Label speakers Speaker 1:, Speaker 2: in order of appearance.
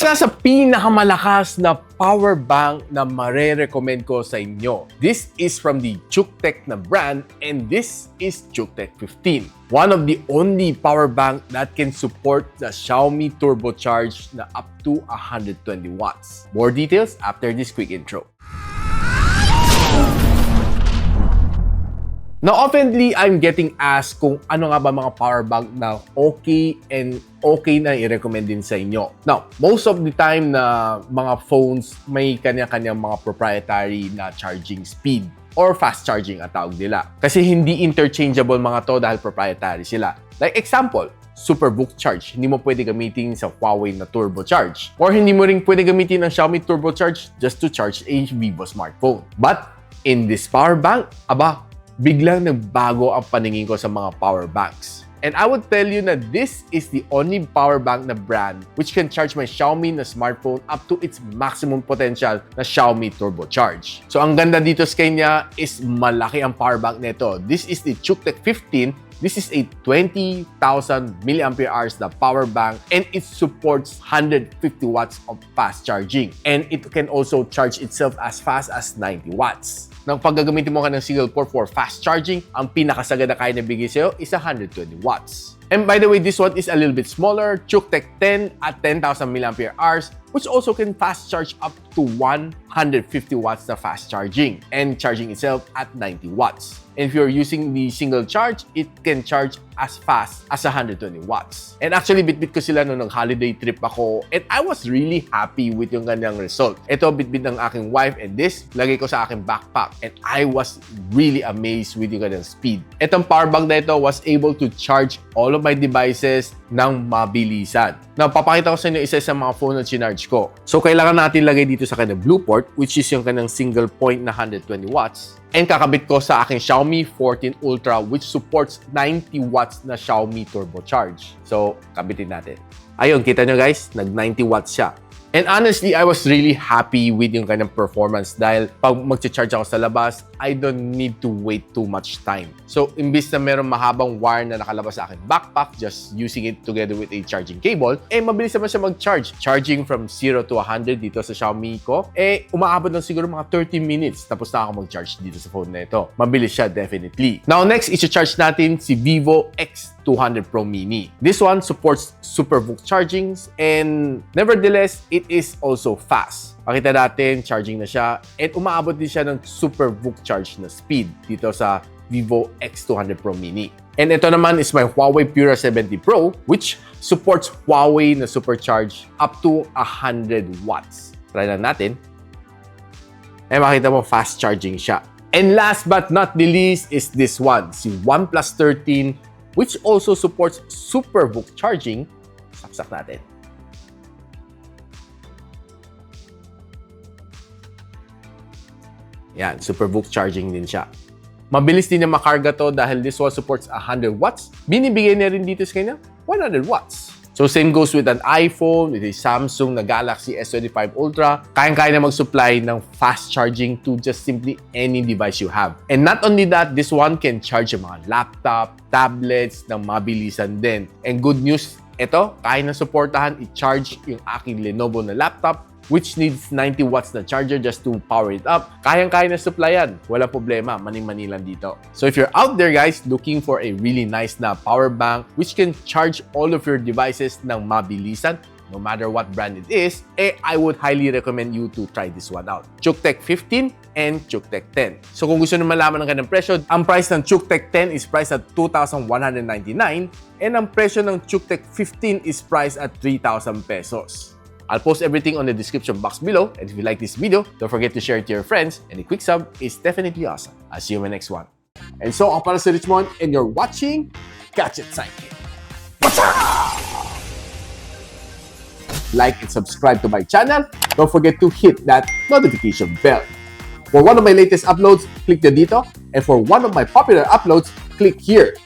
Speaker 1: na sa pinakamalakas na power bank na mare-recommend ko sa inyo. This is from the Cuktech na brand and this is Cuktech 15. One of the only power bank that can support the Xiaomi turbocharge na up to 120 watts. More details after this quick intro. Now, oftenly, I'm getting asked kung ano nga ba mga power bank na okay na i-recommend din sa inyo. Now, most of the time na mga phones may kanya-kanyang mga proprietary na charging speed or fast charging ang tawag nila. Kasi hindi interchangeable mga to dahil proprietary sila. Like example, SuperVooc charge. Hindi mo pwede gamitin sa Huawei na turbocharge. Or hindi mo rin pwede gamitin ang Xiaomi turbocharge just to charge a Vivo smartphone. But in this power bank, biglang nagbago ang paningin ko sa mga power banks. And I would tell you na this is the only power bank na brand which can charge my Xiaomi na smartphone up to its maximum potential na Xiaomi turbocharge. So ang ganda dito sa kanya is malaki ang power bank nito. This is the Cuktech 15. This is a 20,000 mAh na power bank and it supports 150 watts of fast charging. And it can also charge itself as fast as 90 watts. Nang pag gagamitin mo ka ng single port for fast charging, ang pinakasagad na kaya na bigay sa'yo is 120 watts. And by the way, this one is a little bit smaller, Cuktech 10 at 10,000 mAh, which also can fast charge up to 150 watts na fast charging and charging itself at 90 watts. And if you're using the single charge, it can charge as fast as 120 watts. And actually, bitbit ko sila nung holiday trip ako and I was really happy with yung kanyang result. Ito, bitbit ng aking wife and this, lagay ko sa aking backpack and I was really amazed with yung kanyang speed. Itong power bank na ito was able to charge all of my devices ng mabilisan. Now, papakita ko sa inyo isa sa mga phone na chinarge ko. So, kailangan natin lagay dito sa kanyang blue port, which is yung kanyang single point na 120 watts. And kakabit ko sa aking Xiaomi 14 Ultra, which supports 90 watts na Xiaomi turbocharge. So, kabitin natin. Ayun, kita nyo guys, nag 90 watts siya. And honestly, I was really happy with yung kanyang performance dahil pag mag-charge ako sa labas, I don't need to wait too much time. So, imbis na meron mahabang wire na nakalabas sa akin backpack, just using it together with a charging cable, mabilis naman siya mag-charge. Charging from 0 to 100 dito sa Xiaomi ko, umaabot lang siguro mga 30 minutes tapos na ako mag-charge dito sa phone na ito. Mabilis siya, definitely. Now, next, i-charge natin si Vivo X200 Pro Mini. This one supports SuperVooc chargings and nevertheless, it is also fast. Pakita natin, charging na siya and umaabot din siya ng SuperVooc charge na speed dito sa Vivo X200 Pro Mini. And ito naman is my Huawei Pura 70 Pro which supports Huawei na supercharge up to 100 watts. Try lang natin. Makita mo, fast charging siya. And last but not the least is this one, si OnePlus 13 which also supports SuperVooc charging. Saksak natin. Yan, SuperVooc charging din siya. Mabilis din na makarga to dahil this one supports 100 watts. Binibigay na rin dito sa kanya 100 watts. So same goes with an iPhone, with a Samsung na Galaxy S25 Ultra. Kayang-kaya na mag-supply ng fast charging to just simply any device you have. And not only that, this one can charge yung mga laptop, tablets ng mabilisan din. And good news, ito, kaya na supportahan i-charge yung aking Lenovo na laptop which needs 90 watts na charger just to power it up. Kayang-kaya na supplyan. Walang problema. Mani-mani lang dito. So if you're out there guys looking for a really nice na power bank which can charge all of your devices ng mabilisan, no matter what brand it is, I would highly recommend you to try this one out. Cuktech 15 and Cuktech 10. So kung gusto nyo malaman ng kanyang presyo, ang price ng Cuktech 10 is priced at 2,199 and ang presyo ng Cuktech 15 is priced at 3,000 pesos. I'll post everything on the description box below. And if you like this video, don't forget to share it to your friends. And a quick sub is definitely awesome. I'll see you in my next one. And so, ako pala si Richmond and you're watching Gadget Sidekick. What's up? Like and subscribe to my channel. Don't forget to hit that notification bell. For one of my latest uploads, click the dito. And for one of my popular uploads, click here.